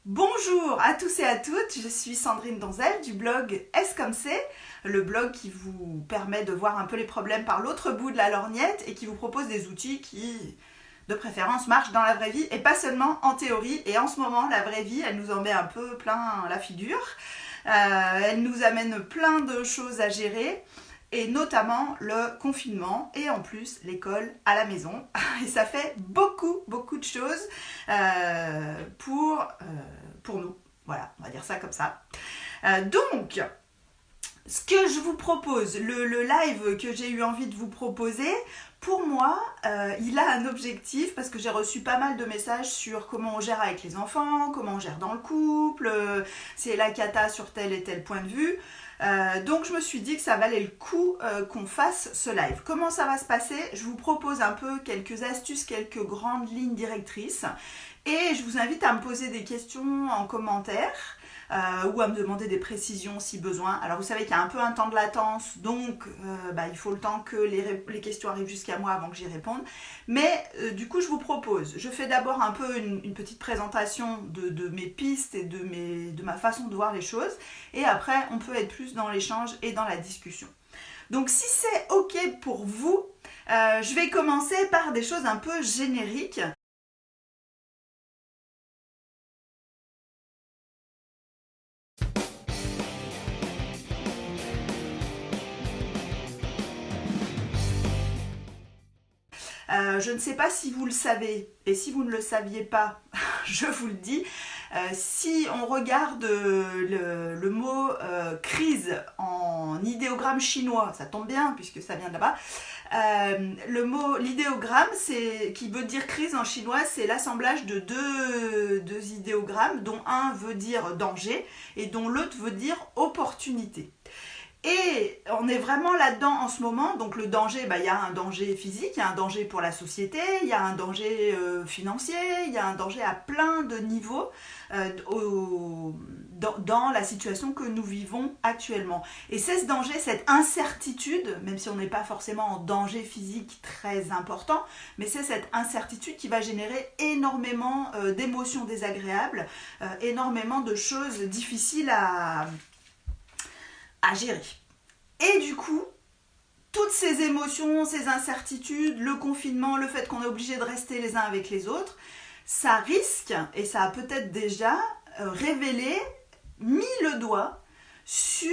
Bonjour à tous et à toutes, je suis Sandrine Donzel du blog Est-ce comme c'est, le blog qui vous permet de voir un peu les problèmes par l'autre bout de la lorgnette et qui vous propose des outils qui, de préférence, marchent dans la vraie vie et pas seulement en théorie. Et en ce moment, la vraie vie, elle nous en met un peu plein la figure. Elle nous amène plein de choses à gérer et notamment le confinement et en plus l'école à la maison. Et ça fait beaucoup de choses pour nous. Voilà, on va dire ça comme ça. Donc, ce que je vous propose, le live que j'ai eu envie de vous proposer, pour moi, il a un objectif parce que j'ai reçu pas mal de messages sur comment on gère avec les enfants, comment on gère dans le couple, c'est la cata sur tel et tel point de vue. Donc je me suis dit que ça valait le coup qu'on fasse ce live. Comment ça va se passer? Je vous propose un peu quelques astuces, quelques grandes lignes directrices et je vous invite à me poser des questions en commentaire. Ou à me demander des précisions si besoin. Alors vous savez qu'il y a un peu un temps de latence, donc il faut le temps que les questions arrivent jusqu'à moi avant que j'y réponde. Mais du coup je vous propose, je fais d'abord un peu une petite présentation de mes pistes et de ma façon de voir les choses, et après on peut être plus dans l'échange et dans la discussion. Donc si c'est ok pour vous, je vais commencer par des choses un peu génériques. Je ne sais pas si vous le savez, et si vous ne le saviez pas, je vous le dis, si on regarde le mot crise en idéogramme chinois, ça tombe bien puisque ça vient de là-bas, l'idéogramme qui veut dire crise en chinois, c'est l'assemblage de deux idéogrammes dont un veut dire danger et dont l'autre veut dire opportunité. Et on est vraiment là-dedans en ce moment. Donc le danger, il y a un danger physique, il y a un danger pour la société, il y a un danger financier, il y a un danger à plein de niveaux dans la situation que nous vivons actuellement. Et c'est ce danger, cette incertitude, même si on n'est pas forcément en danger physique très important, mais c'est cette incertitude qui va générer énormément d'émotions désagréables, énormément de choses difficiles à gérer. Et du coup, toutes ces émotions, ces incertitudes, le confinement, le fait qu'on est obligé de rester les uns avec les autres, ça risque, et ça a peut-être déjà révélé, mis le doigt sur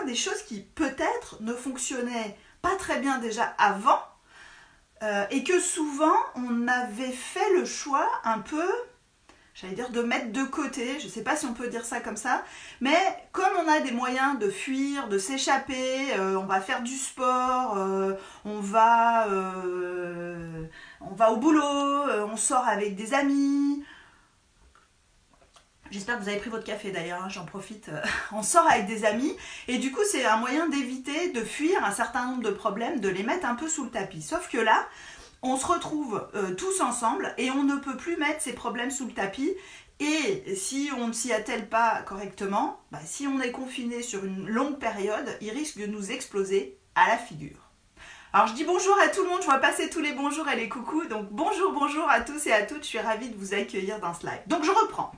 des choses qui peut-être ne fonctionnaient pas très bien déjà avant, et que souvent on avait fait le choix un peu, j'allais dire, de mettre de côté, je ne sais pas si on peut dire ça comme ça, mais comme on a des moyens de fuir, de s'échapper, on va faire du sport, on va au boulot, on sort avec des amis. J'espère que vous avez pris votre café d'ailleurs, hein, j'en profite. On sort avec des amis et du coup c'est un moyen d'éviter de fuir un certain nombre de problèmes, de les mettre un peu sous le tapis. Sauf que là, on se retrouve tous ensemble et on ne peut plus mettre ces problèmes sous le tapis. Et si on ne s'y attelle pas correctement, si on est confiné sur une longue période, il risque de nous exploser à la figure. Alors je dis bonjour à tout le monde, je vois passer tous les bonjours et les coucous, donc bonjour à tous et à toutes, je suis ravie de vous accueillir dans ce live. Donc je reprends.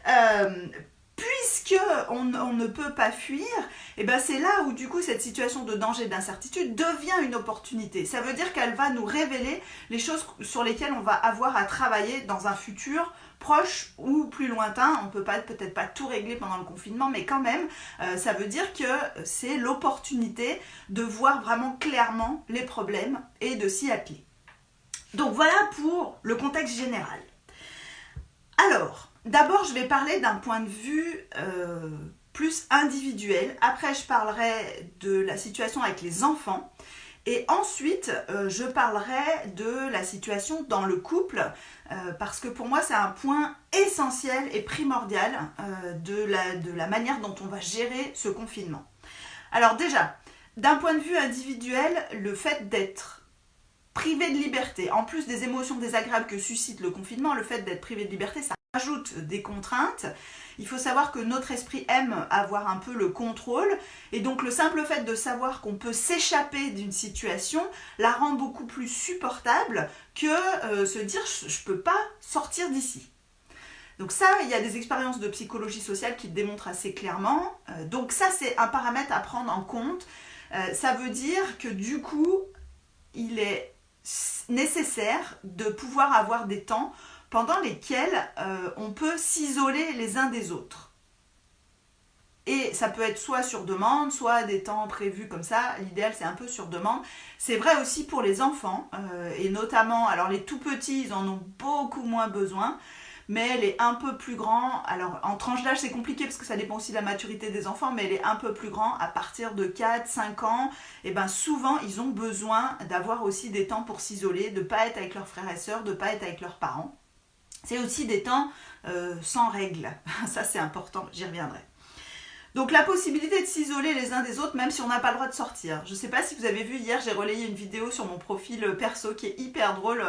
Euh, Puisque on ne peut pas fuir, et c'est là où du coup cette situation de danger, d'incertitude devient une opportunité. Ça veut dire qu'elle va nous révéler les choses sur lesquelles on va avoir à travailler dans un futur proche ou plus lointain. On peut peut-être pas tout régler pendant le confinement, mais quand même, ça veut dire que c'est l'opportunité de voir vraiment clairement les problèmes et de s'y atteler. Donc voilà pour le contexte général. Alors, d'abord, je vais parler d'un point de vue plus individuel. Après, je parlerai de la situation avec les enfants. Et ensuite, je parlerai de la situation dans le couple, parce que pour moi, c'est un point essentiel et primordial de la manière dont on va gérer ce confinement. Alors déjà, d'un point de vue individuel, le fait d'être privé de liberté, en plus des émotions désagréables que suscite le confinement, le fait d'être privé de liberté, ça ajoute des contraintes. Il faut savoir que notre esprit aime avoir un peu le contrôle, et donc le simple fait de savoir qu'on peut s'échapper d'une situation la rend beaucoup plus supportable que se dire je ne peux pas sortir d'ici. Donc ça, il y a des expériences de psychologie sociale qui le démontrent assez clairement. Donc ça, c'est un paramètre à prendre en compte. Ça veut dire que du coup, il est nécessaire de pouvoir avoir des temps pendant lesquels on peut s'isoler les uns des autres. Et ça peut être soit sur demande, soit des temps prévus comme ça. L'idéal, c'est un peu sur demande. C'est vrai aussi pour les enfants, et notamment, alors les tout petits, ils en ont beaucoup moins besoin, mais les un peu plus grands, alors en tranche d'âge, c'est compliqué parce que ça dépend aussi de la maturité des enfants, mais les un peu plus grands, à partir de 4-5 ans, et ben souvent, ils ont besoin d'avoir aussi des temps pour s'isoler, de ne pas être avec leurs frères et sœurs, de ne pas être avec leurs parents. C'est aussi des temps sans règles. Ça, c'est important, j'y reviendrai. Donc la possibilité de s'isoler les uns des autres, même si on n'a pas le droit de sortir. Je ne sais pas si vous avez vu, hier j'ai relayé une vidéo sur mon profil perso qui est hyper drôle.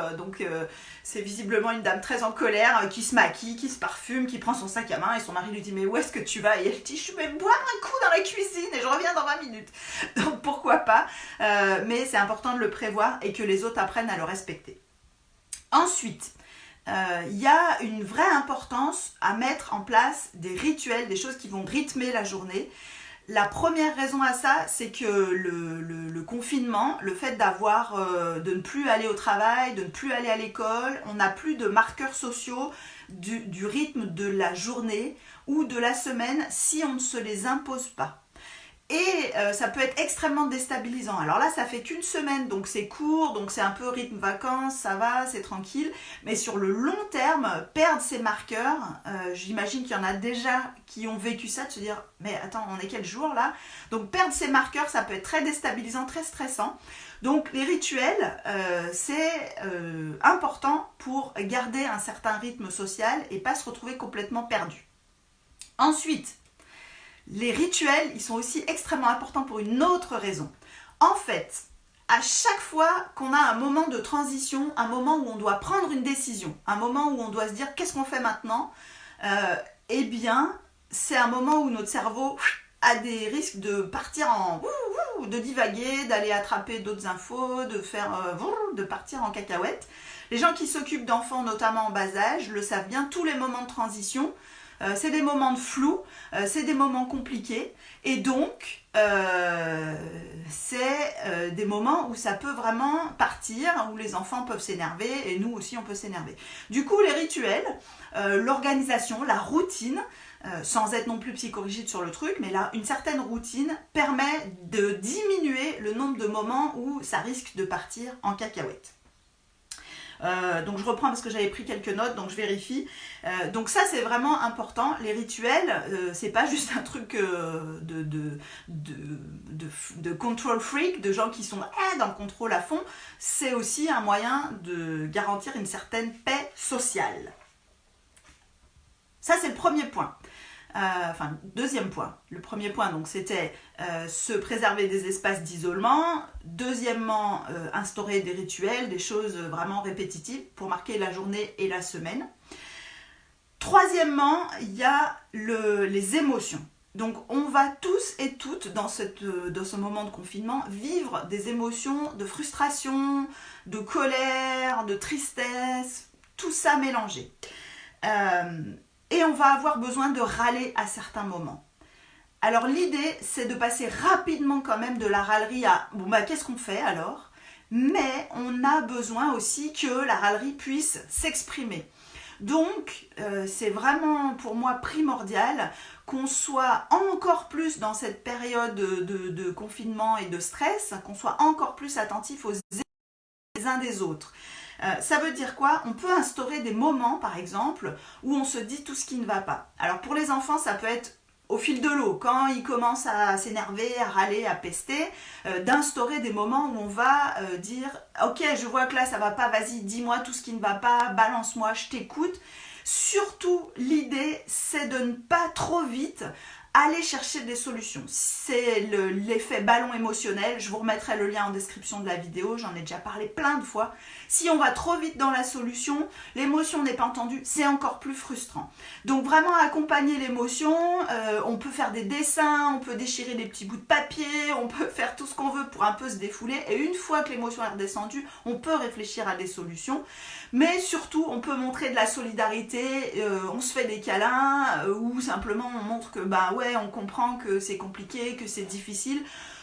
C'est visiblement une dame très en colère qui se maquille, qui se parfume, qui prend son sac à main et son mari lui dit mais où est-ce que tu vas? Et elle dit je vais boire un coup dans la cuisine et je reviens dans 20 minutes. Donc pourquoi pas, mais c'est important de le prévoir et que les autres apprennent à le respecter. Ensuite, il y a une vraie importance à mettre en place des rituels, des choses qui vont rythmer la journée. La première raison à ça, c'est que le confinement, le fait de ne plus aller au travail, de ne plus aller à l'école, on n'a plus de marqueurs sociaux du rythme de la journée ou de la semaine si on ne se les impose pas. Et ça peut être extrêmement déstabilisant. Alors là, ça fait qu'une semaine, donc c'est court, donc c'est un peu rythme vacances, ça va, c'est tranquille. Mais sur le long terme, perdre ces marqueurs, j'imagine qu'il y en a déjà qui ont vécu ça, de se dire « mais attends, on est quel jour là ?» Donc perdre ces marqueurs, ça peut être très déstabilisant, très stressant. Donc les rituels, c'est important pour garder un certain rythme social et pas se retrouver complètement perdu. Ensuite, les rituels, ils sont aussi extrêmement importants pour une autre raison. En fait, à chaque fois qu'on a un moment de transition, un moment où on doit prendre une décision, un moment où on doit se dire qu'est-ce qu'on fait maintenant, eh bien, c'est un moment où notre cerveau a des risques de partir de divaguer, d'aller attraper d'autres infos, de partir en cacahuète. Les gens qui s'occupent d'enfants, notamment en bas âge, le savent bien, tous les moments de transition, c'est des moments de flou, c'est des moments compliqués et donc c'est des moments où ça peut vraiment partir, où les enfants peuvent s'énerver et nous aussi on peut s'énerver. Du coup les rituels, l'organisation, la routine, sans être non plus psychorigide sur le truc, mais là une certaine routine permet de diminuer le nombre de moments où ça risque de partir en cacahuète. Donc je reprends parce que j'avais pris quelques notes, donc je vérifie. Donc ça c'est vraiment important. Les rituels, c'est pas juste un truc de control freak, de gens qui sont dans le contrôle à fond. C'est aussi un moyen de garantir une certaine paix sociale. Ça c'est le premier point. Deuxième point. Le premier point, donc, c'était se préserver des espaces d'isolement. Deuxièmement, instaurer des rituels, des choses vraiment répétitives pour marquer la journée et la semaine. Troisièmement, il y a les émotions. Donc, on va tous et toutes, dans ce moment de confinement, vivre des émotions de frustration, de colère, de tristesse, tout ça mélangé. Et on va avoir besoin de râler à certains moments. Alors l'idée, c'est de passer rapidement quand même de la râlerie à « bon bah qu'est-ce qu'on fait alors ?» Mais on a besoin aussi que la râlerie puisse s'exprimer. Donc c'est vraiment pour moi primordial qu'on soit encore plus dans cette période de confinement et de stress, qu'on soit encore plus attentif aux les uns des autres. Ça veut dire quoi? On peut instaurer des moments, par exemple, où on se dit tout ce qui ne va pas. Alors pour les enfants, ça peut être au fil de l'eau, quand ils commencent à s'énerver, à râler, à pester, d'instaurer des moments où on va dire « Ok, je vois que là ça va pas, vas-y, dis-moi tout ce qui ne va pas, balance-moi, je t'écoute ». Surtout, l'idée, c'est de ne pas trop vite allez chercher des solutions. C'est l'effet ballon émotionnel. Je vous remettrai le lien en description de la vidéo. J'en ai déjà parlé plein de fois. Si on va trop vite dans la solution, l'émotion n'est pas entendue, c'est encore plus frustrant. Donc vraiment accompagner l'émotion. On peut faire des dessins, on peut déchirer des petits bouts de papier, on peut faire tout ce qu'on veut pour un peu se défouler. Et une fois que l'émotion est redescendue, on peut réfléchir à des solutions. Mais surtout, on peut montrer de la solidarité, on se fait des câlins, ou simplement on montre que bah ouais, on comprend que c'est compliqué, que c'est difficile.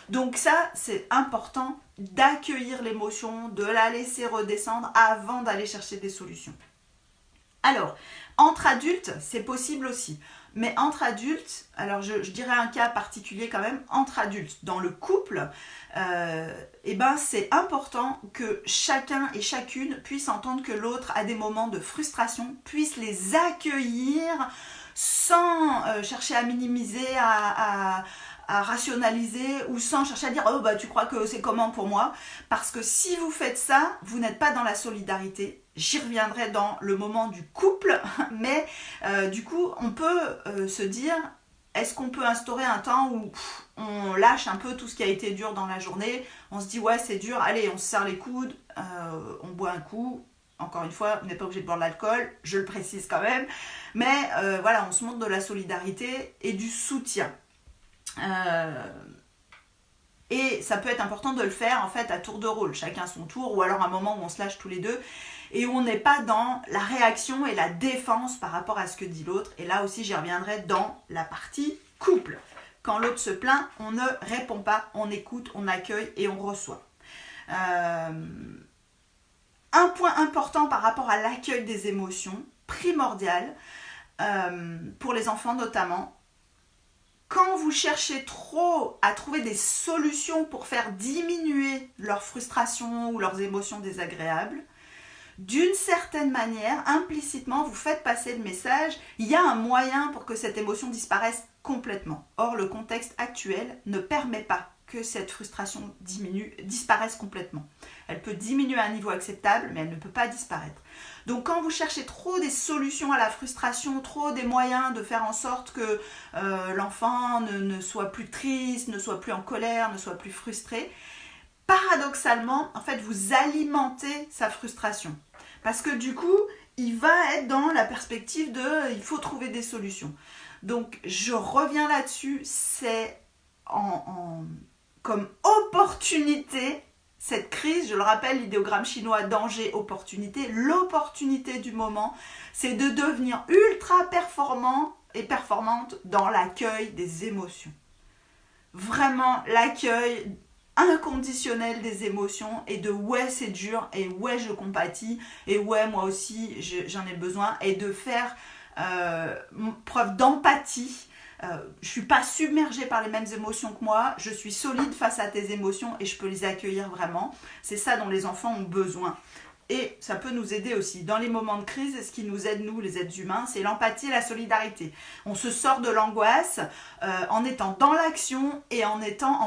Donc ça, c'est important d'accueillir l'émotion, de la laisser redescendre avant d'aller chercher des solutions. Alors, entre adultes, c'est possible aussi. Mais entre adultes, alors je dirais un cas particulier quand même, entre adultes, dans le couple, eh ben c'est important que chacun et chacune puisse entendre que l'autre a des moments de frustration, puisse les accueillir sans chercher à minimiser, à rationaliser ou sans chercher à dire « Oh, bah tu crois que c'est comment pour moi ?» Parce que si vous faites ça, vous n'êtes pas dans la solidarité. J'y reviendrai dans le moment du couple, mais du coup, on peut se dire « Est-ce qu'on peut instaurer un temps où on lâche un peu tout ce qui a été dur dans la journée ?» On se dit « Ouais, c'est dur, allez, on se serre les coudes, on boit un coup. » Encore une fois, vous n'êtes pas obligé de boire de l'alcool, je le précise quand même. Mais voilà, on se montre de la solidarité et du soutien. Et ça peut être important de le faire en fait à tour de rôle, chacun son tour, ou alors à un moment où on se lâche tous les deux et où on n'est pas dans la réaction et la défense par rapport à ce que dit l'autre. Et là aussi, j'y reviendrai dans la partie couple. Quand l'autre se plaint, on ne répond pas, on écoute, on accueille et on reçoit. Un point important par rapport à l'accueil des émotions, primordial, pour les enfants notamment, quand vous cherchez trop à trouver des solutions pour faire diminuer leur frustration ou leurs émotions désagréables, d'une certaine manière, implicitement, vous faites passer le message, il y a un moyen pour que cette émotion disparaisse complètement. Or, le contexte actuel ne permet pas que cette frustration disparaisse complètement. Elle peut diminuer à un niveau acceptable, mais elle ne peut pas disparaître. Donc quand vous cherchez trop des solutions à la frustration, trop des moyens de faire en sorte que l'enfant ne soit plus triste, ne soit plus en colère, ne soit plus frustré, paradoxalement, en fait, vous alimentez sa frustration. Parce que du coup, il va être dans la perspective de « il faut trouver des solutions ». Donc je reviens là-dessus, c'est comme opportunité. Cette crise, je le rappelle, l'idéogramme chinois danger-opportunité, l'opportunité du moment, c'est de devenir ultra performant et performante dans l'accueil des émotions. Vraiment l'accueil inconditionnel des émotions et de ouais c'est dur et ouais je compatis et ouais moi aussi j'en ai besoin et de faire preuve d'empathie. Je ne suis pas submergée par les mêmes émotions que moi, je suis solide face à tes émotions et je peux les accueillir vraiment. C'est ça dont les enfants ont besoin. Et ça peut nous aider aussi. Dans les moments de crise, ce qui nous aide, nous, les êtres humains, c'est l'empathie et la solidarité. On se sort de l'angoisse en étant dans l'action et en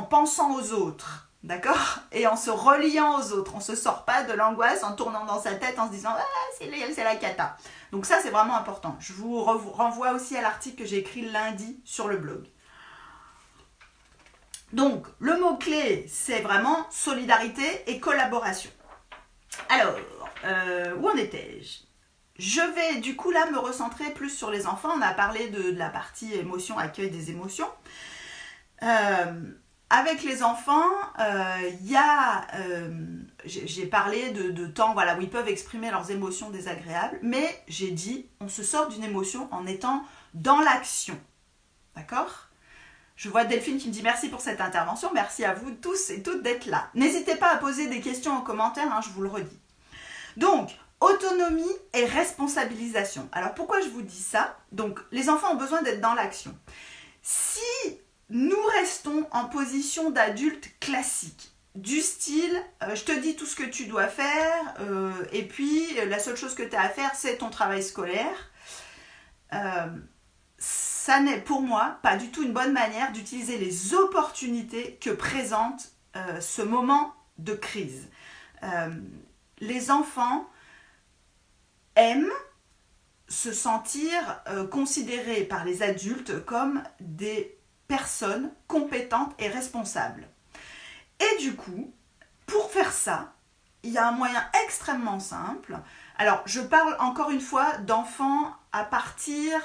pensant aux autres. D'accord? Et en se reliant aux autres. On ne se sort pas de l'angoisse en tournant dans sa tête en se disant « Ah, c'est la cata ». Donc ça, c'est vraiment important. Je vous renvoie aussi à l'article que j'ai écrit lundi sur le blog. Donc, le mot-clé, c'est vraiment solidarité et collaboration. Alors, où en étais-je? Je vais du coup là me recentrer plus sur les enfants. On a parlé de la partie émotion, accueil des émotions. Avec les enfants, j'ai parlé de temps voilà, où ils peuvent exprimer leurs émotions désagréables, mais j'ai dit on se sort d'une émotion en étant dans l'action. D'accord ? Je vois Delphine qui me dit merci pour cette intervention, merci à vous tous et toutes d'être là. N'hésitez pas à poser des questions en commentaire, hein, je vous le redis. Donc, autonomie et responsabilisation. Alors pourquoi je vous dis ça? Donc, les enfants ont besoin d'être dans l'action. Si nous restons en position d'adulte classique, du style je te dis tout ce que tu dois faire et puis la seule chose que tu as à faire c'est ton travail scolaire, ça n'est pour moi pas du tout une bonne manière d'utiliser les opportunités que présente ce moment de crise. Les enfants aiment, se sentir considérés par les adultes comme des personnes compétentes et responsables. Et du coup, pour faire ça, il y a un moyen extrêmement simple. Alors, je parle encore une fois d'enfants à partir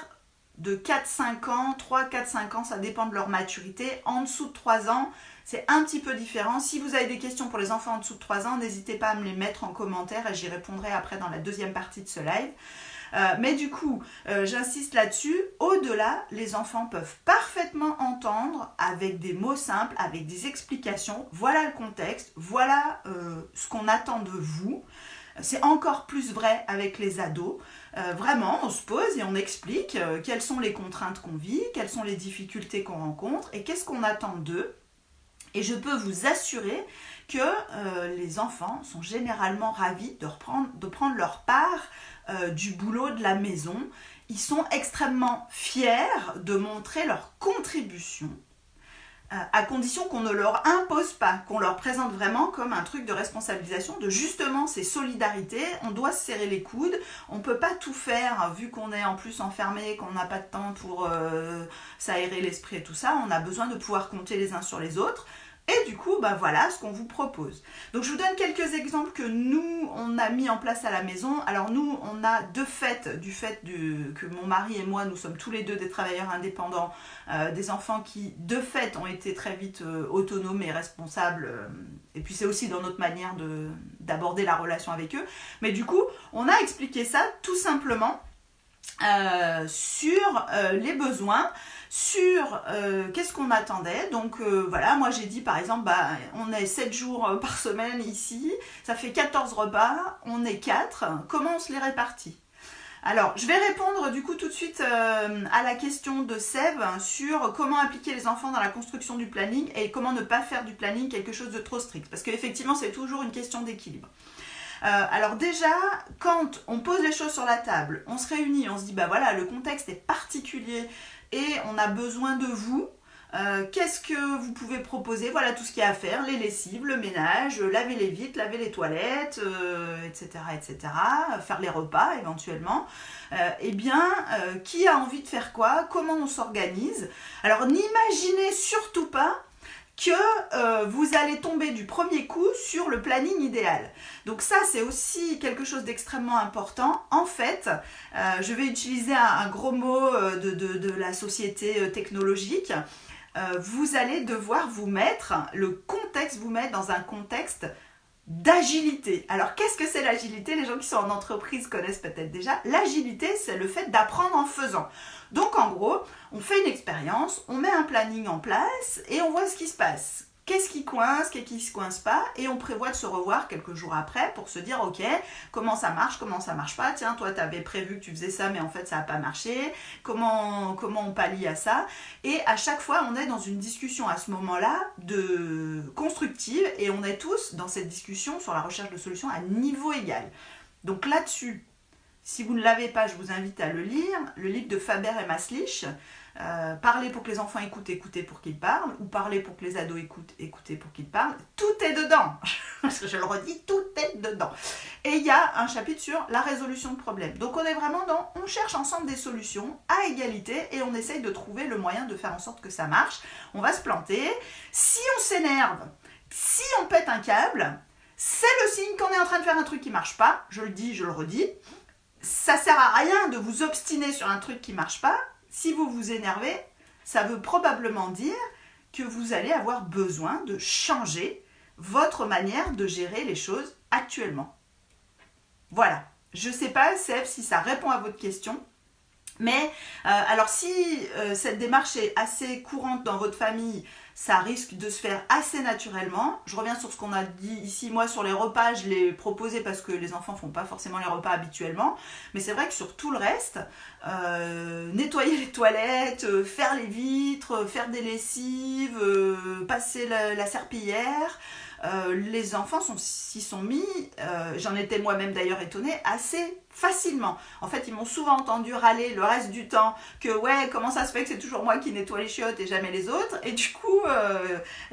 de 4-5 ans, 3-4-5 ans, ça dépend de leur maturité. En dessous de 3 ans, c'est un petit peu différent. Si vous avez des questions pour les enfants en dessous de 3 ans, n'hésitez pas à me les mettre en commentaire et j'y répondrai après dans la deuxième partie de ce live. Mais du coup, j'insiste là-dessus, au-delà, les enfants peuvent parfaitement entendre avec des mots simples, avec des explications, voilà le contexte, voilà ce qu'on attend de vous. C'est encore plus vrai avec les ados. Vraiment, on se pose et on explique quelles sont les contraintes qu'on vit, quelles sont les difficultés qu'on rencontre et qu'est-ce qu'on attend d'eux. Et je peux vous assurer que les enfants sont généralement ravis de prendre leur part du boulot de la maison. Ils sont extrêmement fiers de montrer leur contribution à condition qu'on ne leur impose pas, qu'on leur présente vraiment comme un truc de responsabilisation, de justement ces solidarités, on doit se serrer les coudes, on ne peut pas tout faire vu qu'on est en plus enfermé, qu'on n'a pas de temps pour s'aérer l'esprit et tout ça, on a besoin de pouvoir compter les uns sur les autres. Et du coup, bah voilà ce qu'on vous propose. Donc je vous donne quelques exemples que nous, on a mis en place à la maison. Alors nous, on a du fait que mon mari et moi, nous sommes tous les deux des travailleurs indépendants, des enfants qui, de fait, ont été très vite autonomes et responsables. Et puis c'est aussi dans notre manière d'aborder la relation avec eux. Mais du coup, on a expliqué ça tout simplement sur les besoins, sur qu'est-ce qu'on attendait. Donc voilà, moi j'ai dit par exemple, bah, on est 7 jours par semaine ici, ça fait 14 repas, on est 4, comment on se les répartit? Alors, je vais répondre du coup tout de suite à la question de Sève sur comment impliquer les enfants dans la construction du planning et comment ne pas faire du planning quelque chose de trop strict. Parce qu'effectivement, c'est toujours une question d'équilibre. Alors déjà, quand on pose les choses sur la table, on se réunit, on se dit, bah voilà, le contexte est particulier et on a besoin de vous. Qu'est-ce que vous pouvez proposer? Voilà tout ce qu'il y a à faire, les lessives, le ménage, laver les vitres, laver les toilettes, etc., etc., faire les repas éventuellement. Qui a envie de faire quoi? Comment on s'organise? Alors n'imaginez surtout pas que vous allez tomber du premier coup sur le planning idéal. Donc ça, c'est aussi quelque chose d'extrêmement important. En fait, je vais utiliser un gros mot de la société technologique. Vous allez devoir vous mettre dans un contexte d'agilité. Alors, qu'est-ce que c'est l'agilité? Les gens qui sont en entreprise connaissent peut-être déjà. L'agilité, c'est le fait d'apprendre en faisant. Donc, en gros, on fait une expérience, on met un planning en place et on voit ce qui se passe. Qu'est-ce qui coince, qu'est-ce qui ne se coince pas, et on prévoit de se revoir quelques jours après pour se dire, ok, comment ça marche pas, tiens, toi, tu avais prévu que tu faisais ça, mais en fait, ça n'a pas marché, comment on pallie à ça, et à chaque fois, on est dans une discussion à ce moment-là constructive, et on est tous dans cette discussion sur la recherche de solutions à niveau égal. Donc là-dessus, si vous ne l'avez pas, je vous invite à le lire, le livre de Faber et Maslich, parler pour que les enfants écoutent, écouter pour qu'ils parlent, ou parler pour que les ados écoutent, écouter pour qu'ils parlent. Tout est dedans. Je le redis, tout est dedans. Et il y a un chapitre sur la résolution de problèmes. Donc on est vraiment on cherche ensemble des solutions à égalité et on essaye de trouver le moyen de faire en sorte que ça marche. On va se planter. Si on s'énerve, si on pète un câble, c'est le signe qu'on est en train de faire un truc qui ne marche pas. Je le dis, je le redis. Ça ne sert à rien de vous obstiner sur un truc qui ne marche pas. Si vous vous énervez, ça veut probablement dire que vous allez avoir besoin de changer votre manière de gérer les choses actuellement. Voilà. Je ne sais pas, Sève, si ça répond à votre question. Mais alors si cette démarche est assez courante dans votre famille, ça risque de se faire assez naturellement. Je reviens sur ce qu'on a dit ici. Moi, sur les repas, je l'ai proposé parce que les enfants ne font pas forcément les repas habituellement. Mais c'est vrai que sur tout le reste, nettoyer les toilettes, faire les vitres, faire des lessives, passer la serpillière, les enfants s'y sont mis, j'en étais moi-même d'ailleurs étonnée, assez facilement. En fait, ils m'ont souvent entendu râler le reste du temps que ouais, comment ça se fait que c'est toujours moi qui nettoie les chiottes et jamais les autres. Et du coup,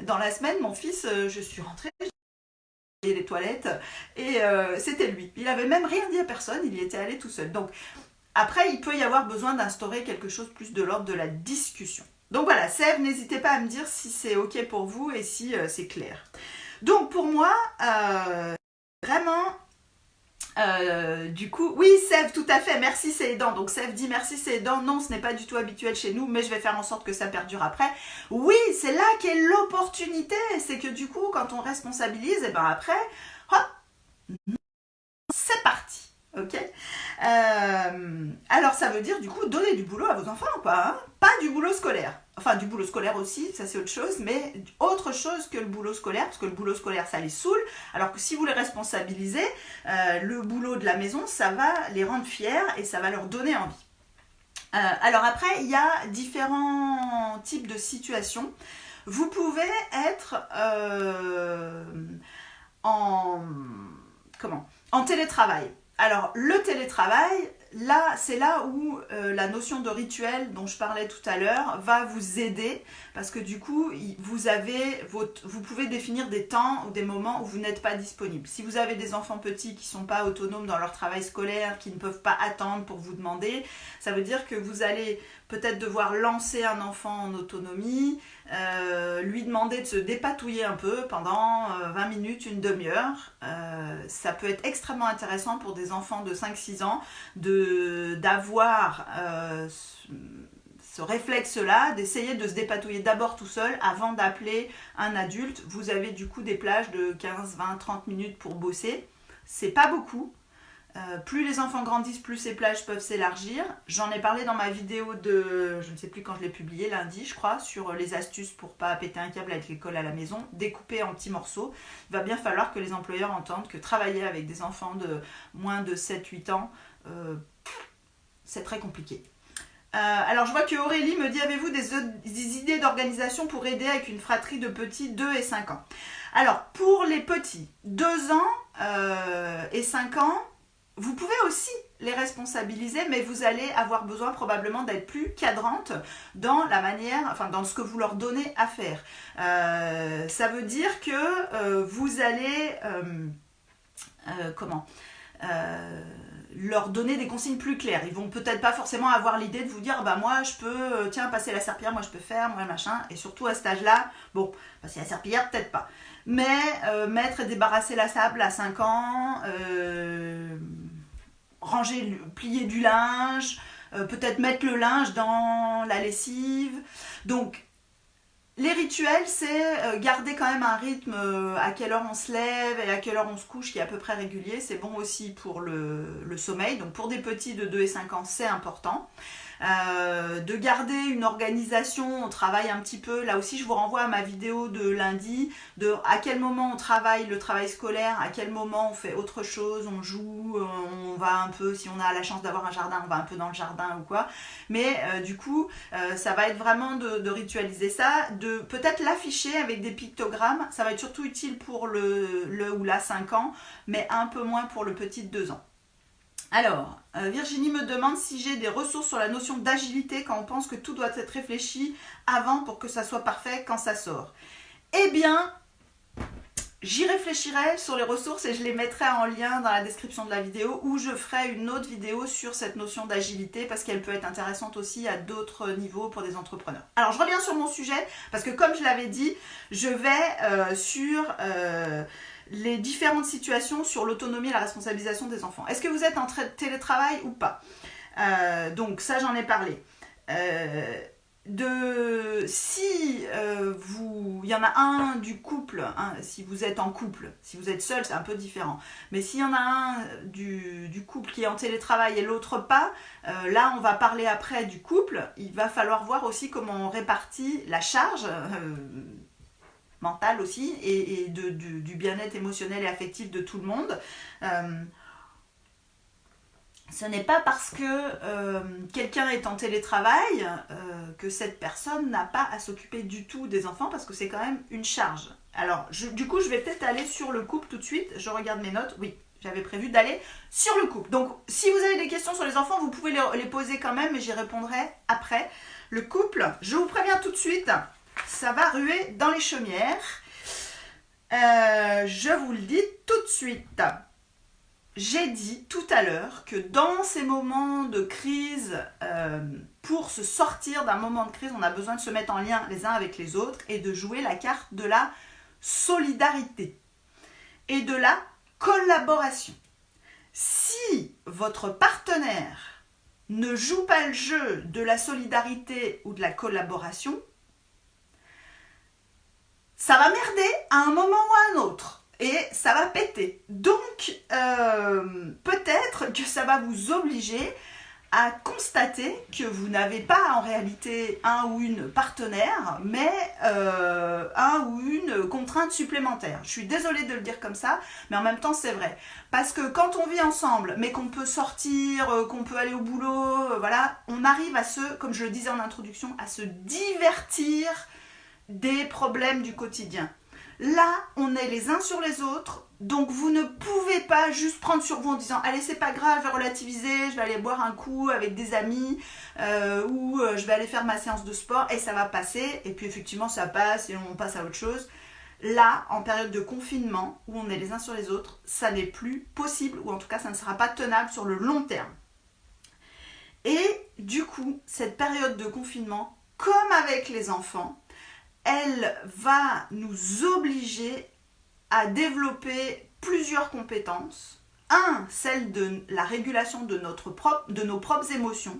dans la semaine, mon fils, je suis rentrée, j'ai nettoyé les toilettes et c'était lui. Il avait même rien dit à personne, il y était allé tout seul. Donc, Après, il peut y avoir besoin d'instaurer quelque chose plus de l'ordre de la discussion. Donc voilà, Sève, n'hésitez pas à me dire si c'est ok pour vous et si c'est clair. Donc pour moi, vraiment, du coup, oui Sève, tout à fait, merci c'est aidant. Donc Sève dit merci c'est aidant, non ce n'est pas du tout habituel chez nous, mais je vais faire en sorte que ça perdure après. Oui, c'est là qu'est l'opportunité, c'est que du coup quand on responsabilise, et ben après, hop, c'est parti. Ok. Alors ça veut dire du coup donner du boulot à vos enfants, quoi, hein, pas du boulot scolaire. Enfin du boulot scolaire aussi, ça c'est autre chose, mais autre chose que le boulot scolaire, parce que le boulot scolaire ça les saoule, alors que si vous les responsabilisez, le boulot de la maison ça va les rendre fiers et ça va leur donner envie. Alors après il y a différents types de situations. Vous pouvez être en télétravail. Alors, le télétravail, là, c'est là où la notion de rituel dont je parlais tout à l'heure va vous aider parce que du coup, vous pouvez définir des temps ou des moments où vous n'êtes pas disponible. Si vous avez des enfants petits qui ne sont pas autonomes dans leur travail scolaire, qui ne peuvent pas attendre pour vous demander, ça veut dire que vous allez peut-être devoir lancer un enfant en autonomie, lui demander de se dépatouiller un peu pendant 20 minutes, une demi-heure. Ça peut être extrêmement intéressant pour des enfants de 5-6 ans d'avoir ce réflexe-là, d'essayer de se dépatouiller d'abord tout seul avant d'appeler un adulte. Vous avez du coup des plages de 15, 20, 30 minutes pour bosser. C'est pas beaucoup. Plus les enfants grandissent, plus ces plages peuvent s'élargir. J'en ai parlé dans ma vidéo de, je ne sais plus quand je l'ai publiée, lundi je crois, sur les astuces pour pas péter un câble avec l'école à la maison, découpé en petits morceaux. Il va bien falloir que les employeurs entendent que travailler avec des enfants de moins de 7-8 ans, c'est très compliqué. Alors je vois que Aurélie me dit, avez-vous des idées d'organisation pour aider avec une fratrie de petits 2 et 5 ans? Alors pour les petits 2 ans et 5 ans, vous pouvez aussi les responsabiliser, mais vous allez avoir besoin probablement d'être plus cadrante dans la manière, enfin dans ce que vous leur donnez à faire. Ça veut dire que vous allez leur donner des consignes plus claires. Ils vont peut-être pas forcément avoir l'idée de vous dire bah moi je peux passer la serpillière, moi je peux faire, moi machin, et surtout à cet âge-là, bon, passer la serpillière peut-être pas. Mais mettre et débarrasser la sable à 5 ans, ranger, plier du linge, peut-être mettre le linge dans la lessive. Donc les rituels, c'est garder quand même un rythme à quelle heure on se lève et à quelle heure on se couche qui est à peu près régulier. C'est bon aussi pour le sommeil. Donc pour des petits de 2 et 5 ans, c'est important. De garder une organisation, on travaille un petit peu, là aussi je vous renvoie à ma vidéo de lundi, de à quel moment on travaille le travail scolaire, à quel moment on fait autre chose, on joue, on va un peu, si on a la chance d'avoir un jardin, on va un peu dans le jardin ou quoi, mais du coup ça va être vraiment de ritualiser ça, de peut-être l'afficher avec des pictogrammes, ça va être surtout utile pour le ou la 5 ans, mais un peu moins pour le petit de 2 ans. Alors, Virginie me demande si j'ai des ressources sur la notion d'agilité quand on pense que tout doit être réfléchi avant pour que ça soit parfait quand ça sort. Eh bien, j'y réfléchirai sur les ressources et je les mettrai en lien dans la description de la vidéo où je ferai une autre vidéo sur cette notion d'agilité parce qu'elle peut être intéressante aussi à d'autres niveaux pour des entrepreneurs. Alors, je reviens sur mon sujet parce que comme je l'avais dit, je vais sur les différentes situations sur l'autonomie et la responsabilisation des enfants. Est-ce que vous êtes en télétravail ou pas? Donc ça j'en ai parlé. Si il y en a un du couple, hein, si vous êtes en couple, si vous êtes seul c'est un peu différent, mais s'il y en a un du couple qui est en télétravail et l'autre pas, là on va parler après du couple, il va falloir voir aussi comment on répartit la charge, mentale aussi, et du bien-être émotionnel et affectif de tout le monde. Ce n'est pas parce que quelqu'un est en télétravail que cette personne n'a pas à s'occuper du tout des enfants, parce que c'est quand même une charge. Alors, du coup, je vais peut-être aller sur le couple tout de suite. Je regarde mes notes. Oui, j'avais prévu d'aller sur le couple. Donc, si vous avez des questions sur les enfants, vous pouvez les poser quand même, mais j'y répondrai après. Le couple, je vous préviens tout de suite, ça va ruer dans les chaumières. Je vous le dis tout de suite. j'ai dit tout à l'heure que dans ces moments de crise, pour se sortir d'un moment de crise, on a besoin de se mettre en lien les uns avec les autres et de jouer la carte de la solidarité et de la collaboration. Si votre partenaire ne joue pas le jeu de la solidarité ou de la collaboration, ça va merder à un moment ou à un autre. Et ça va péter. Donc, peut-être que ça va vous obliger à constater que vous n'avez pas en réalité un ou une partenaire, mais un ou une contrainte supplémentaire. Je suis désolée de le dire comme ça, mais en même temps c'est vrai. Parce que quand on vit ensemble, mais qu'on peut sortir, qu'on peut aller au boulot, voilà, on arrive à comme je le disais en introduction, à se divertir des problèmes du quotidien. Là, on est les uns sur les autres, donc vous ne pouvez pas juste prendre sur vous en disant « Allez, c'est pas grave, je vais relativiser, je vais aller boire un coup avec des amis ou je vais aller faire ma séance de sport et ça va passer. » Et puis effectivement, ça passe et on passe à autre chose. Là, en période de confinement, où on est les uns sur les autres, ça n'est plus possible, ou en tout cas, ça ne sera pas tenable sur le long terme. Et du coup, cette période de confinement, comme avec les enfants, elle va nous obliger à développer plusieurs compétences. Celle de la régulation de nos propres émotions.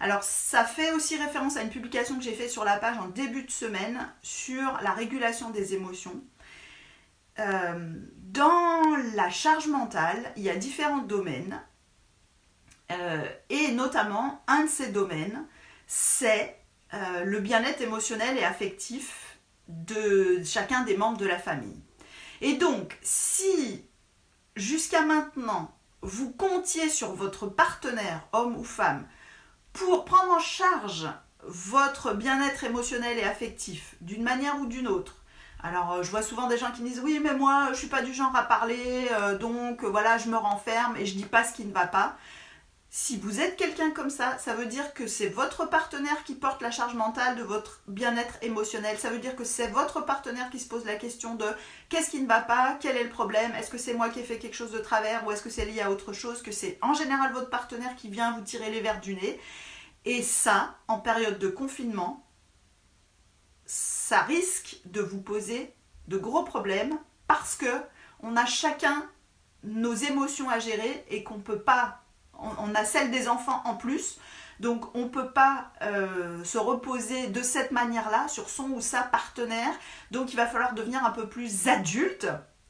Alors, ça fait aussi référence à une publication que j'ai faite sur la page en début de semaine sur la régulation des émotions. Dans la charge mentale, il y a différents domaines. Et notamment, un de ces domaines, c'est le bien-être émotionnel et affectif de chacun des membres de la famille. Et donc, si jusqu'à maintenant, vous comptiez sur votre partenaire, homme ou femme, pour prendre en charge votre bien-être émotionnel et affectif d'une manière ou d'une autre, alors je vois souvent des gens qui me disent « Oui, mais moi, je ne suis pas du genre à parler, donc voilà, je me renferme et je ne dis pas ce qui ne va pas. » Si vous êtes quelqu'un comme ça veut dire que c'est votre partenaire qui porte la charge mentale de votre bien-être émotionnel. Ça veut dire que c'est votre partenaire qui se pose la question de qu'est-ce qui ne va pas, quel est le problème, est-ce que c'est moi qui ai fait quelque chose de travers ou est-ce que c'est lié à autre chose, que c'est en général votre partenaire qui vient vous tirer les verres du nez. Et ça, en période de confinement, ça risque de vous poser de gros problèmes parce que on a chacun nos émotions à gérer et qu'on ne peut pas. On a celle des enfants en plus, donc on ne peut pas se reposer de cette manière-là sur son ou sa partenaire. Donc il va falloir devenir un peu plus adulte.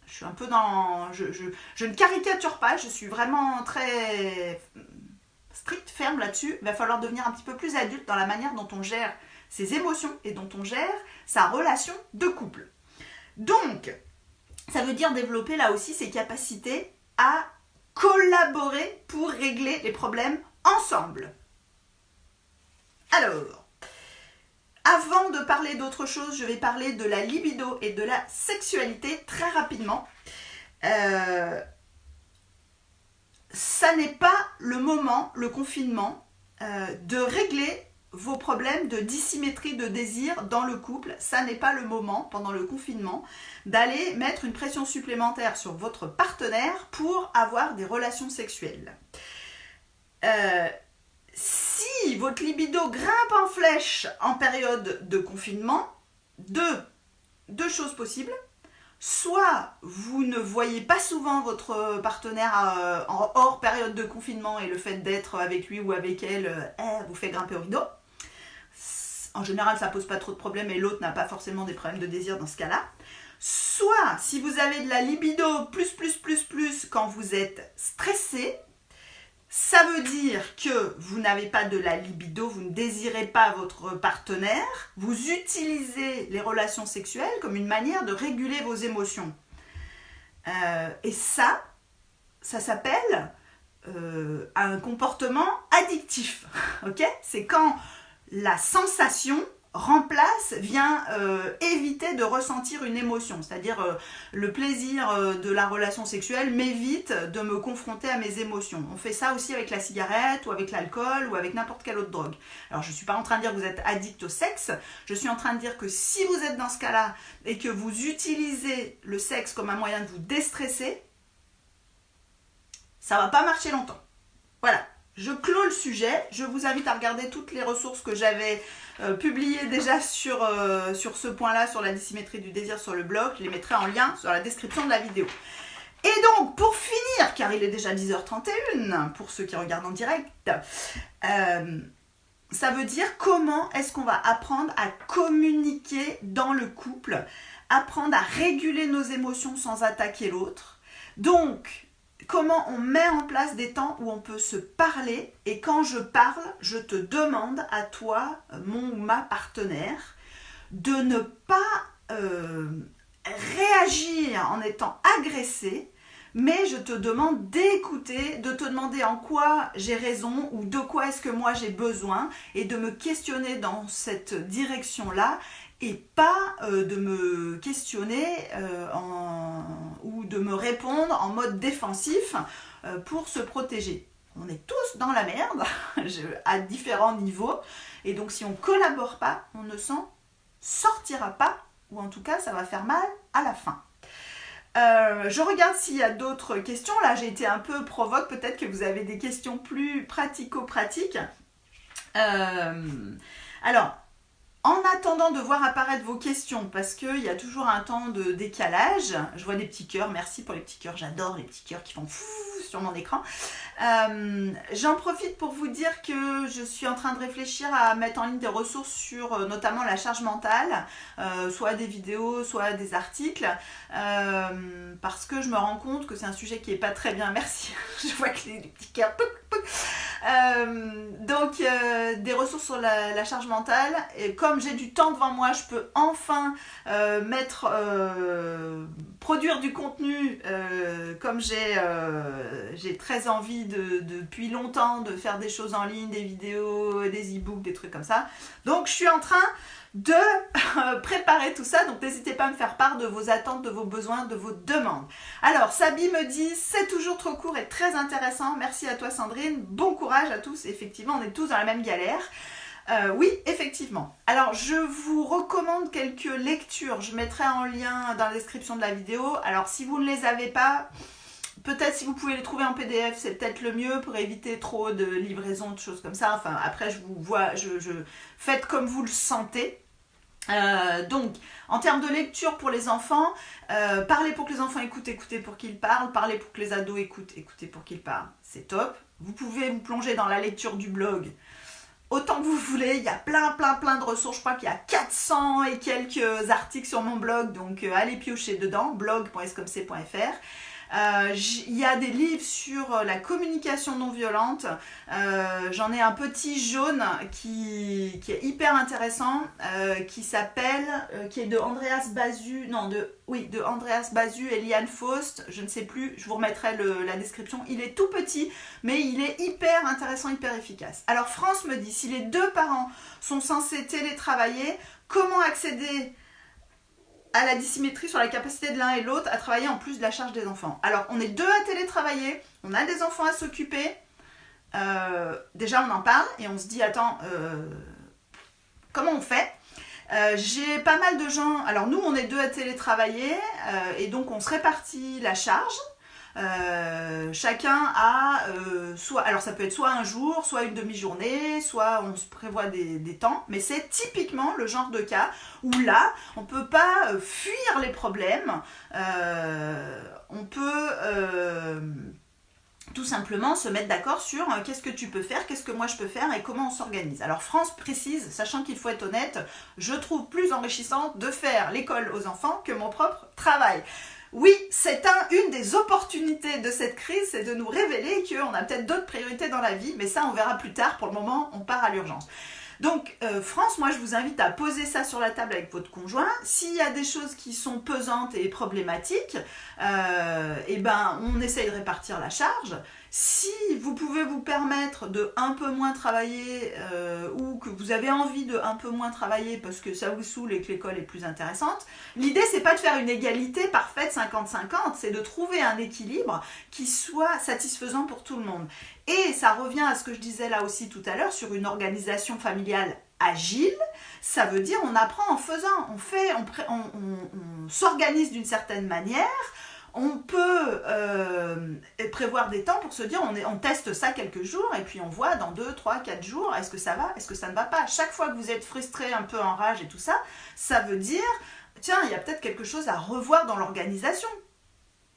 Je suis un peu dans... Je ne caricature pas, je suis vraiment très stricte, ferme là-dessus. Il va falloir devenir un petit peu plus adulte dans la manière dont on gère ses émotions et dont on gère sa relation de couple. Donc, ça veut dire développer là aussi ses capacités à collaborer pour régler les problèmes ensemble. Alors, avant de parler d'autre chose, je vais parler de la libido et de la sexualité très rapidement. Ça n'est pas le moment, le confinement, de régler vos problèmes de dissymétrie de désir dans le couple. Ça n'est pas le moment, pendant le confinement, d'aller mettre une pression supplémentaire sur votre partenaire pour avoir des relations sexuelles. Si votre libido grimpe en flèche en période de confinement, deux choses possibles. Soit vous ne voyez pas souvent votre partenaire en hors période de confinement et le fait d'être avec lui ou avec elle vous fait grimper au rideau. En général, ça ne pose pas trop de problèmes et l'autre n'a pas forcément des problèmes de désir dans ce cas-là. Soit, si vous avez de la libido plus quand vous êtes stressé, ça veut dire que vous n'avez pas de la libido, vous ne désirez pas votre partenaire, vous utilisez les relations sexuelles comme une manière de réguler vos émotions. Et ça s'appelle un comportement addictif. Okay ? C'est quand la sensation vient éviter de ressentir une émotion, c'est-à-dire le plaisir de la relation sexuelle m'évite de me confronter à mes émotions. On fait ça aussi avec la cigarette ou avec l'alcool ou avec n'importe quelle autre drogue. Alors je ne suis pas en train de dire que vous êtes addict au sexe, je suis en train de dire que si vous êtes dans ce cas-là et que vous utilisez le sexe comme un moyen de vous déstresser, ça va pas marcher longtemps. Voilà, je clôt le sujet. Je vous invite à regarder toutes les ressources que j'avais publiées déjà sur ce point-là, sur la dissymétrie du désir sur le blog. Je les mettrai en lien sur la description de la vidéo. Et donc, pour finir, car il est déjà 10h31, pour ceux qui regardent en direct, ça veut dire comment est-ce qu'on va apprendre à communiquer dans le couple, apprendre à réguler nos émotions sans attaquer l'autre. Donc, comment on met en place des temps où on peut se parler, et quand je parle, je te demande à toi, mon ou ma partenaire, de ne pas réagir en étant agressé, mais je te demande d'écouter, de te demander en quoi j'ai raison ou de quoi est-ce que moi j'ai besoin et de me questionner dans cette direction-là et pas de me questionner ou de me répondre en mode défensif pour se protéger. On est tous dans la merde à différents niveaux et donc si on ne collabore pas, on ne s'en sortira pas ou en tout cas ça va faire mal à la fin. Je regarde s'il y a d'autres questions. Là, j'ai été un peu provoque. Peut-être que vous avez des questions plus pratico-pratiques. Alors, en attendant de voir apparaître vos questions, parce qu'il y a toujours un temps de décalage, je vois des petits cœurs, merci pour les petits cœurs, j'adore les petits cœurs qui font fou sur mon écran. J'en profite pour vous dire que je suis en train de réfléchir à mettre en ligne des ressources sur notamment la charge mentale, soit des vidéos, soit des articles, parce que je me rends compte que c'est un sujet qui n'est pas très bien, merci, je vois que les petits cœurs... donc des ressources sur la charge mentale et comme j'ai du temps devant moi je peux enfin produire du contenu comme j'ai très envie depuis longtemps de faire des choses en ligne, des vidéos, des e-books, des trucs comme ça, donc je suis en train de préparer tout ça, donc n'hésitez pas à me faire part de vos attentes, de vos besoins, de vos demandes. Alors Sabi me dit c'est toujours trop court et très intéressant, merci à toi Sandrine, bon courage à tous, effectivement on est tous dans la même galère. Oui, effectivement. Alors, je vous recommande quelques lectures. Je mettrai en lien dans la description de la vidéo. Alors, si vous ne les avez pas, peut-être si vous pouvez les trouver en PDF, c'est peut-être le mieux pour éviter trop de livraison, de choses comme ça. Enfin, après, je vous vois, faites comme vous le sentez. Donc, en termes de lecture pour les enfants, parlez pour que les enfants écoutent, écoutez pour qu'ils parlent, parlez pour que les ados écoutent, écoutez pour qu'ils parlent, c'est top. Vous pouvez vous plonger dans la lecture du blog autant que vous voulez, il y a plein de ressources, je crois qu'il y a 400 et quelques articles sur mon blog, donc allez piocher dedans, blog.escomc.fr. Il y a des livres sur la communication non violente, j'en ai un petit jaune qui est hyper intéressant, qui est de Andreas Basu, de Andreas Basu et Liane Faust, je ne sais plus, je vous remettrai la description, il est tout petit mais il est hyper intéressant, hyper efficace. Alors France me dit, si les deux parents sont censés télétravailler, comment accéder à la dissymétrie sur la capacité de l'un et l'autre à travailler en plus de la charge des enfants? Alors, on est deux à télétravailler, on a des enfants à s'occuper, déjà on en parle et on se dit, attends, comment on fait? J'ai pas mal de gens, alors nous on est deux à télétravailler et donc on se répartit la charge. Chacun a alors ça peut être soit un jour, soit une demi-journée, soit on se prévoit des temps, mais c'est typiquement le genre de cas où là on peut pas fuir les problèmes, on peut tout simplement se mettre d'accord sur qu'est-ce que tu peux faire, qu'est-ce que moi je peux faire et comment on s'organise. Alors France précise, sachant qu'il faut être honnête, je trouve plus enrichissant de faire l'école aux enfants que mon propre travail. Oui, c'est une des opportunités de cette crise, c'est de nous révéler qu'on a peut-être d'autres priorités dans la vie, mais ça on verra plus tard, pour le moment on part à l'urgence. Donc France, moi je vous invite à poser ça sur la table avec votre conjoint. S'il y a des choses qui sont pesantes et problématiques, eh ben, on essaye de répartir la charge. Si vous pouvez vous permettre de un peu moins travailler ou que vous avez envie de un peu moins travailler parce que ça vous saoule et que l'école est plus intéressante, l'idée c'est pas de faire une égalité parfaite 50-50, c'est de trouver un équilibre qui soit satisfaisant pour tout le monde. Et ça revient à ce que je disais là aussi tout à l'heure sur une organisation familiale agile, ça veut dire on apprend en faisant, on s'organise d'une certaine manière, On peut prévoir des temps pour se dire on teste ça quelques jours et puis on voit dans 2, 3, 4 jours est-ce que ça va, est-ce que ça ne va pas. Chaque fois que vous êtes frustré, un peu en rage et tout ça, ça veut dire tiens, il y a peut-être quelque chose à revoir dans l'organisation.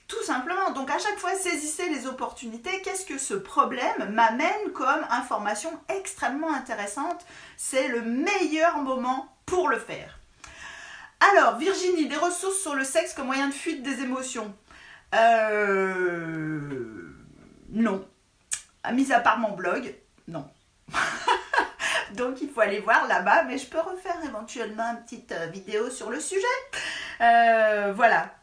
Tout simplement. Donc à chaque fois, saisissez les opportunités. Qu'est-ce que ce problème m'amène comme information extrêmement intéressante? C'est le meilleur moment pour le faire. Alors, Virginie, des ressources sur le sexe comme moyen de fuite des émotions? Non. Mis à part mon blog, non. Donc il faut aller voir là-bas, mais je peux refaire éventuellement une petite vidéo sur le sujet. Voilà.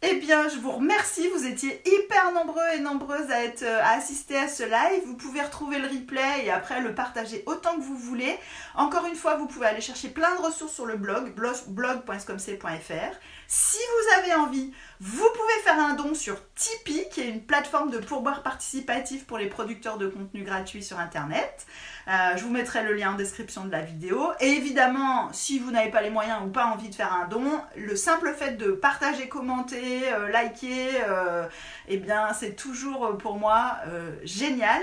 Eh bien, je vous remercie, vous étiez hyper nombreux et nombreuses à assister à ce live. Vous pouvez retrouver le replay et après le partager autant que vous voulez. Encore une fois, vous pouvez aller chercher plein de ressources sur le blog, blog.scomc.fr. Si vous avez envie, vous pouvez faire un don sur Tipeee, qui est une plateforme de pourboire participatif pour les producteurs de contenu gratuit sur Internet. Je vous mettrai le lien en description de la vidéo. Et évidemment, si vous n'avez pas les moyens ou pas envie de faire un don, le simple fait de partager, commenter, liker, eh bien, c'est toujours pour moi génial.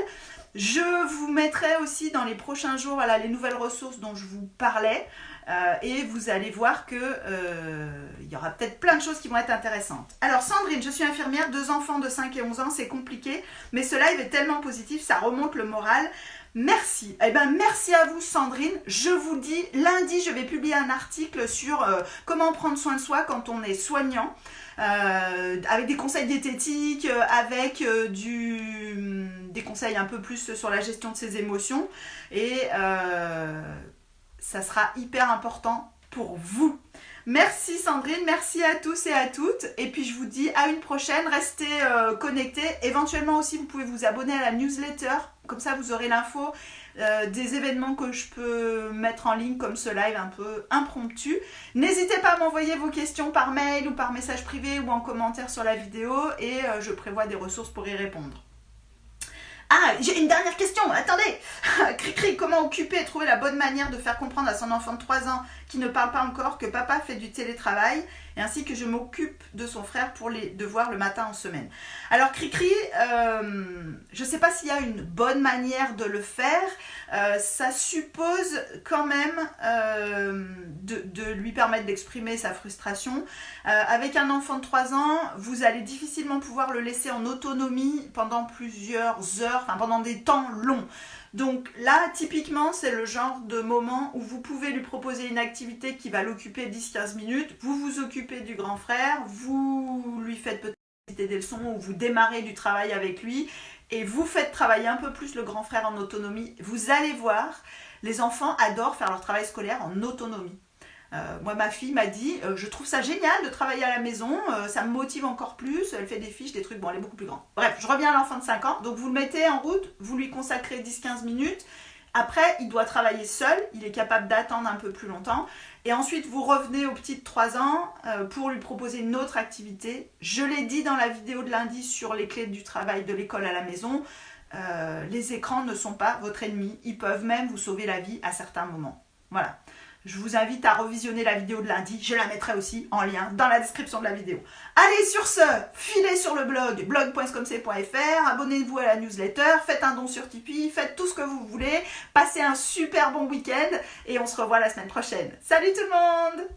Je vous mettrai aussi dans les prochains jours voilà, les nouvelles ressources dont je vous parlais. Et vous allez voir que il y aura peut-être plein de choses qui vont être intéressantes. Alors Sandrine, je suis infirmière, 2 enfants de 5 et 11 ans, c'est compliqué, mais ce live est tellement positif, ça remonte le moral. Merci. Eh ben, merci à vous Sandrine. Je vous dis, lundi, je vais publier un article sur comment prendre soin de soi quand on est soignant, avec des conseils diététiques, avec des conseils un peu plus sur la gestion de ses émotions. Et ça sera hyper important pour vous. Merci Sandrine, merci à tous et à toutes. Et puis je vous dis à une prochaine, restez connectés. Éventuellement aussi, vous pouvez vous abonner à la newsletter. Comme ça, vous aurez l'info des événements que je peux mettre en ligne comme ce live un peu impromptu. N'hésitez pas à m'envoyer vos questions par mail ou par message privé ou en commentaire sur la vidéo et je prévois des ressources pour y répondre. Ah, j'ai une dernière question, attendez. Cricri, comment occuper et trouver la bonne manière de faire comprendre à son enfant de 3 ans qui ne parle pas encore que papa fait du télétravail et ainsi que je m'occupe de son frère pour les devoirs le matin en semaine. Alors Cricri, je ne sais pas s'il y a une bonne manière de le faire. Ça suppose quand même de lui permettre d'exprimer sa frustration. Avec un enfant de 3 ans, vous allez difficilement pouvoir le laisser en autonomie pendant plusieurs heures, enfin pendant des temps longs. Donc là, typiquement, c'est le genre de moment où vous pouvez lui proposer une activité qui va l'occuper 10-15 minutes, vous vous occupez du grand frère, vous lui faites peut-être des leçons ou vous démarrez du travail avec lui et vous faites travailler un peu plus le grand frère en autonomie. Vous allez voir, les enfants adorent faire leur travail scolaire en autonomie. Moi, ma fille m'a dit je trouve ça génial de travailler à la maison, ça me motive encore plus, elle fait des fiches, des trucs, bon elle est beaucoup plus grande. Bref, je reviens à l'enfant de 5 ans, donc vous le mettez en route, vous lui consacrez 10-15 minutes, après il doit travailler seul, il est capable d'attendre un peu plus longtemps, et ensuite vous revenez au petit de 3 ans pour lui proposer une autre activité. Je l'ai dit dans la vidéo de lundi sur les clés du travail de l'école à la maison, les écrans ne sont pas votre ennemi, ils peuvent même vous sauver la vie à certains moments. Voilà. Je vous invite à revisionner la vidéo de lundi. Je la mettrai aussi en lien dans la description de la vidéo. Allez, sur ce, filez sur le blog, blog.scomc.fr, abonnez-vous à la newsletter, faites un don sur Tipeee, faites tout ce que vous voulez, passez un super bon week-end et on se revoit la semaine prochaine. Salut tout le monde!